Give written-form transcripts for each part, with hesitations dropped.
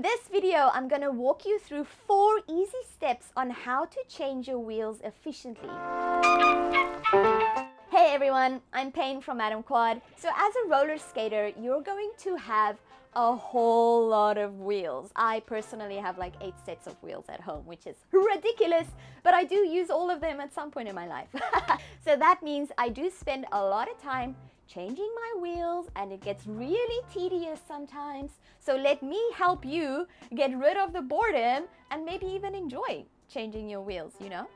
this video, I'm going to walk you through 4 easy steps on how to change your wheels efficiently. Hey everyone, I'm Payne from Madam Quad. So as a roller skater, you're going to have a whole lot of wheels. I personally have like 8 sets of wheels at home, which is ridiculous, but I do use all of them at some point in my life. So that means I do spend a lot of time changing my wheels, and it gets really tedious sometimes. So let me help you get rid of the boredom and maybe even enjoy changing your wheels, you know?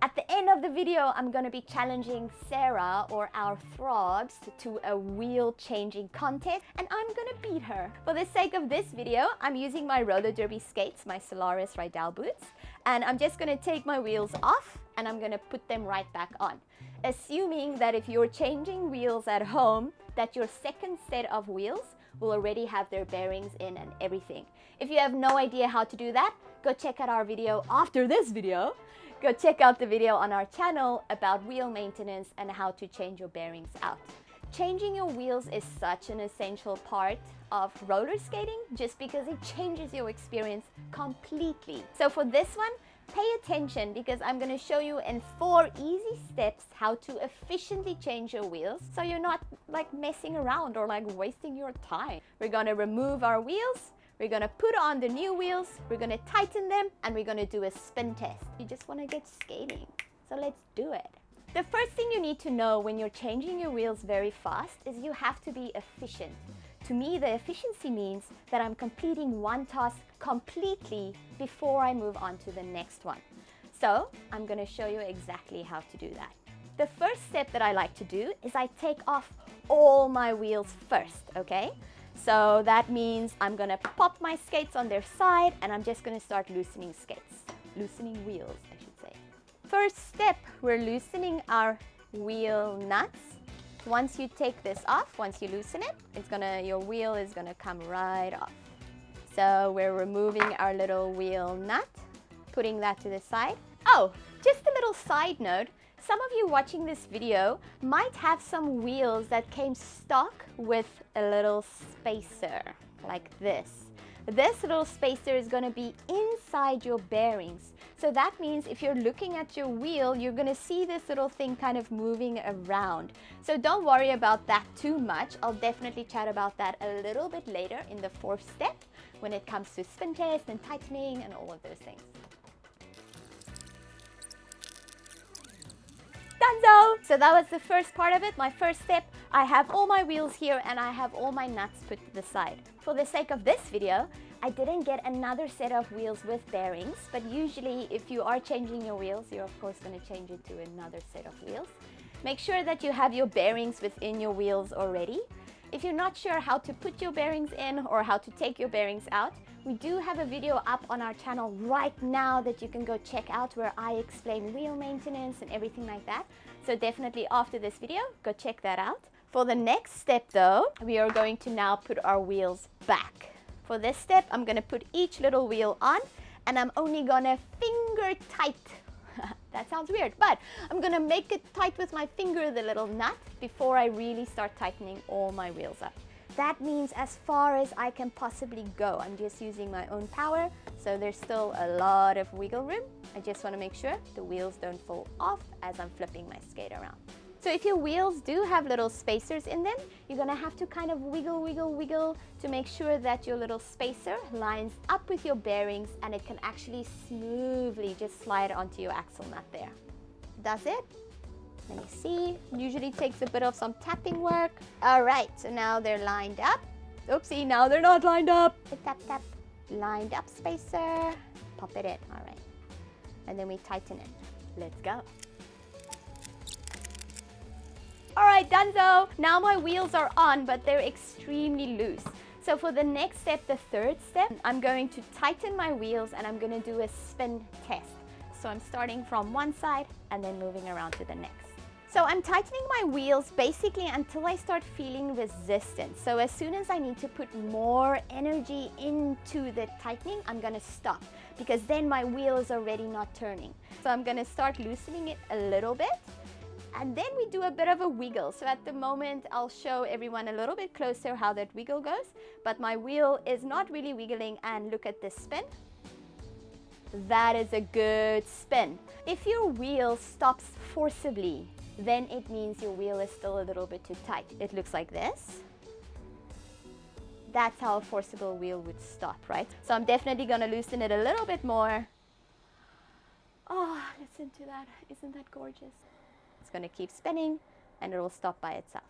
At the end of the video, I'm going to be challenging Sarah, or our throbs, to a wheel changing contest, and I'm going to beat her. For the sake of this video, I'm using my roller derby skates, my Solaris Rydell boots, and I'm just going to take my wheels off and I'm going to put them right back on. Assuming that if you're changing wheels at home, that your second set of wheels will already have their bearings in and everything. If you have no idea how to do that, go check out our video after this video. Go check out the video on our channel about wheel maintenance and how to change your bearings out. Changing your wheels is such an essential part of roller skating just because it changes your experience completely. So for this one, pay attention because I'm going to show you in 4 easy steps how to efficiently change your wheels so you're not like messing around or like wasting your time. We're going to remove our wheels. We're going to put on the new wheels, we're going to tighten them, and we're going to do a spin test. You just want to get skating, so let's do it. The first thing you need to know when you're changing your wheels very fast is you have to be efficient. To me, the efficiency means that I'm completing one task completely before I move on to the next one. So I'm going to show you exactly how to do that. The first step that I like to do is I take off all my wheels first, okay? So that means I'm going to pop my skates on their side and I'm just going to start loosening wheels, I should say. First step, we're loosening our wheel nuts. Once you take this off, once you loosen it, your wheel is going to come right off. So we're removing our little wheel nut, putting that to the side. Oh, just a little side note. Some of you watching this video might have some wheels that came stock with a little spacer like this. This little spacer is going to be inside your bearings. So that means if you're looking at your wheel, you're going to see this little thing kind of moving around. So don't worry about that too much. I'll definitely chat about that a little bit later in the 4th step when it comes to spin test and tightening and all of those things. So that was the first part of it, my first step. I have all my wheels here and I have all my nuts put to the side. For the sake of this video, I didn't get another set of wheels with bearings, but usually if you are changing your wheels, you're of course going to change it to another set of wheels. Make sure that you have your bearings within your wheels already. If you're not sure how to put your bearings in or how to take your bearings out, we do have a video up on our channel right now that you can go check out where I explain wheel maintenance and everything like that. So definitely after this video, go check that out. For the next step though, we are going to now put our wheels back. For this step, I'm going to put each little wheel on and I'm only going to finger tight. That sounds weird, but I'm going to make it tight with my finger, the little nut, before I really start tightening all my wheels up. That means as far as I can possibly go. I'm just using my own power, so there's still a lot of wiggle room. I just want to make sure the wheels don't fall off as I'm flipping my skate around. So if your wheels do have little spacers in them, you're going to have to kind of wiggle to make sure that your little spacer lines up with your bearings and it can actually smoothly just slide onto your axle nut there. That's it. Let me see. Usually takes a bit of some tapping work. All right, so now they're lined up. Oopsie, now they're not lined up. Tap, tap. Lined up spacer. Pop it in. All right. And then we tighten it. Let's go. All right, donezo. Now my wheels are on, but they're extremely loose. So for the next step, the 3rd step, I'm going to tighten my wheels and I'm going to do a spin test. So I'm starting from one side and then moving around to the next. So I'm tightening my wheels basically until I start feeling resistance. So as soon as I need to put more energy into the tightening, I'm going to stop because then my wheel is already not turning. So I'm going to start loosening it a little bit. And then we do a bit of a wiggle. So at the moment, I'll show everyone a little bit closer how that wiggle goes. But my wheel is not really wiggling, and look at this spin. That is a good spin. If your wheel stops forcibly, then it means your wheel is still a little bit too tight. It looks like this. That's how a forcible wheel would stop, right? So I'm definitely gonna loosen it a little bit more. Oh, listen to that. Isn't that gorgeous? It's gonna keep spinning and it'll stop by itself.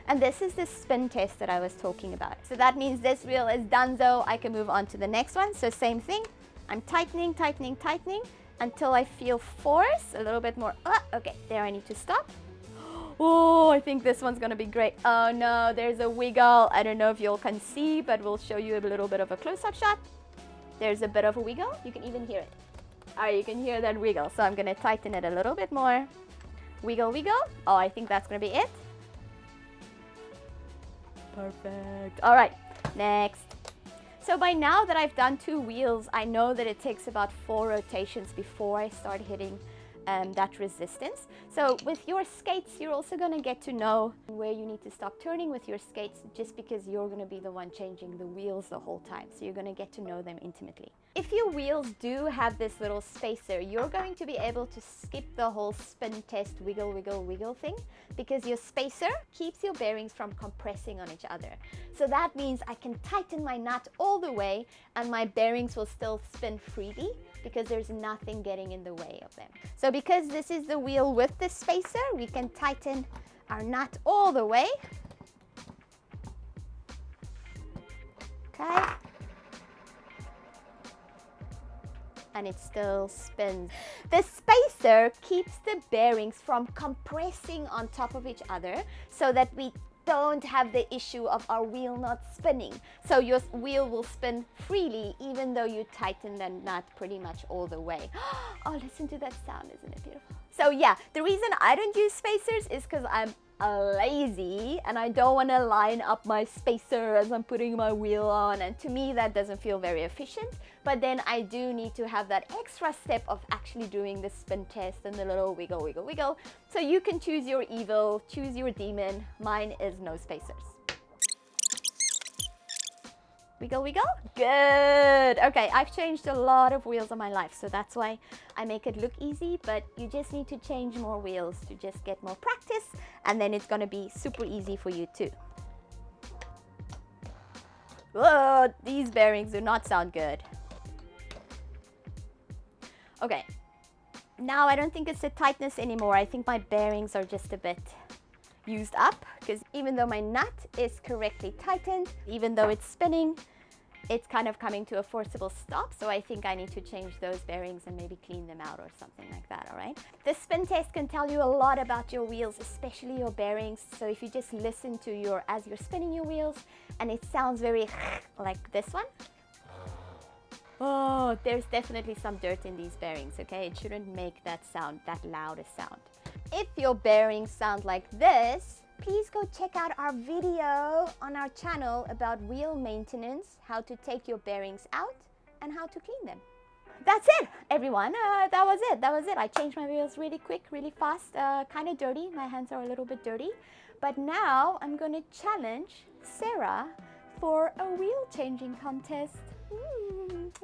And this is the spin test that I was talking about. So that means this wheel is done, so I can move on to the next one. So same thing. I'm tightening, tightening, tightening until I feel force, a little bit more. Okay, there I need to stop. Oh, I think this one's gonna be great. Oh no, there's a wiggle. I don't know if you all can see, but we'll show you a little bit of a close-up shot. There's a bit of a wiggle. You can even hear it. All right, you can hear that wiggle. So I'm gonna tighten it a little bit more. Wiggle, wiggle. Oh, I think that's gonna be it. Perfect. All right, next. So by now that I've done 2 wheels, I know that it takes about 4 rotations before I start hitting that resistance. So with your skates, you're also going to get to know where you need to stop turning with your skates, just because you're going to be the one changing the wheels the whole time. So you're going to get to know them intimately. If your wheels do have this little spacer, you're going to be able to skip the whole spin test wiggle, wiggle, wiggle thing, because your spacer keeps your bearings from compressing on each other. So that means I can tighten my nut all the way and my bearings will still spin freely, because there's nothing getting in the way of them. So because this is the wheel with the spacer, we can tighten our nut all the way. Okay. And it still spins. The spacer keeps the bearings from compressing on top of each other, so that we don't have the issue of our wheel not spinning. So your wheel will spin freely even though you tighten the nut pretty much all the way. Oh, listen to that sound, isn't it beautiful? So yeah, the reason I don't use spacers is because I'm lazy and I don't want to line up my spacer as I'm putting my wheel on, and to me that doesn't feel very efficient. But then I do need to have that extra step of actually doing the spin test and the little wiggle, wiggle, wiggle. So you can choose your evil, choose your demon. Mine is no spacers. Wiggle, wiggle. Good. Okay, I've changed a lot of wheels in my life, so that's why I make it look easy, but you just need to change more wheels to just get more practice, and then it's gonna be super easy for you too. Whoa, these bearings do not sound good. Okay, now I don't think it's the tightness anymore. I think my bearings are just a bit used up, because even though my nut is correctly tightened, even though it's spinning, it's kind of coming to a forcible stop. So I think I need to change those bearings and maybe clean them out or something like that. All right, the spin test can tell you a lot about your wheels, especially your bearings. So if you just listen to as you're spinning your wheels and it sounds very like this one, oh, there's definitely some dirt in these bearings. Okay, it shouldn't make that sound, that loud a sound. If your bearings sound like this, please go check out our video on our channel about wheel maintenance, how to take your bearings out and how to clean them. That's it, everyone. That was it. I changed my wheels really quick, really fast, kind of dirty. My hands are a little bit dirty. But now I'm going to challenge Sarah for a wheel changing contest.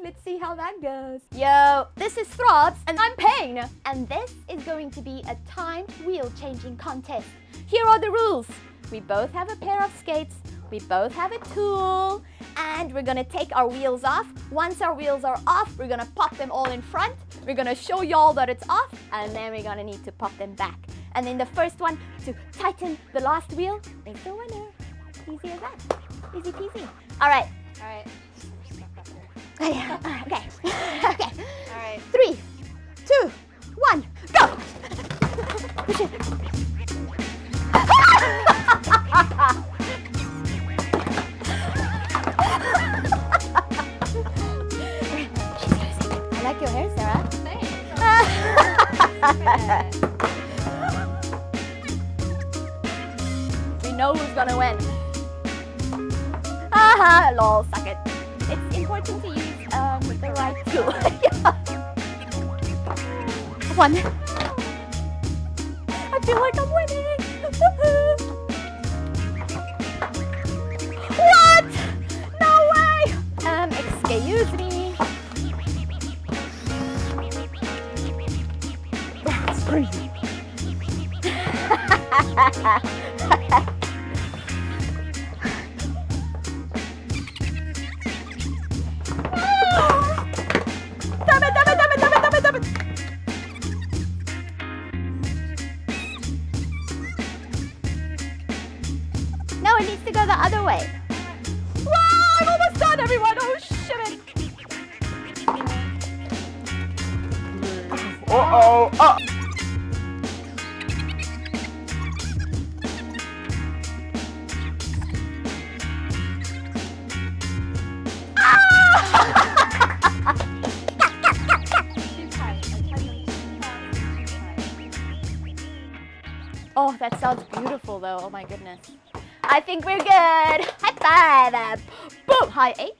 Let's see how that goes. Yo, this is Throbs and I'm Payne, and this is going to be a timed wheel changing contest. Here are the rules. We both have a pair of skates, we both have a tool, and we're gonna take our wheels off. Once our wheels are off, we're gonna pop them all in front. We're gonna show y'all that it's off, and then we're gonna need to pop them back. And then the first one to tighten the last wheel is the winner. Easy as that. Easy peasy. All right. Okay. Okay. All right. 3, 2, 1, go! Push it. I like your hair, Sarah. Thanks. We know who's gonna win. Haha, lol, suck it. It's important to use the right tool. Yeah. 1. feel like I'm winning. What? No way. Excuse me. That's crazy. Damn it. No, it needs to go the other way. Whoa, I'm almost done, everyone. Oh, shit. Uh-oh. Oh, that sounds beautiful, though. Oh, my goodness. I think we're good. High five. Boom. High 8.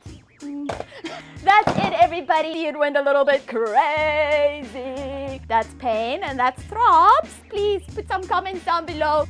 That's it, everybody. It went a little bit crazy. That's pain and that's throbs. Please put some comments down below.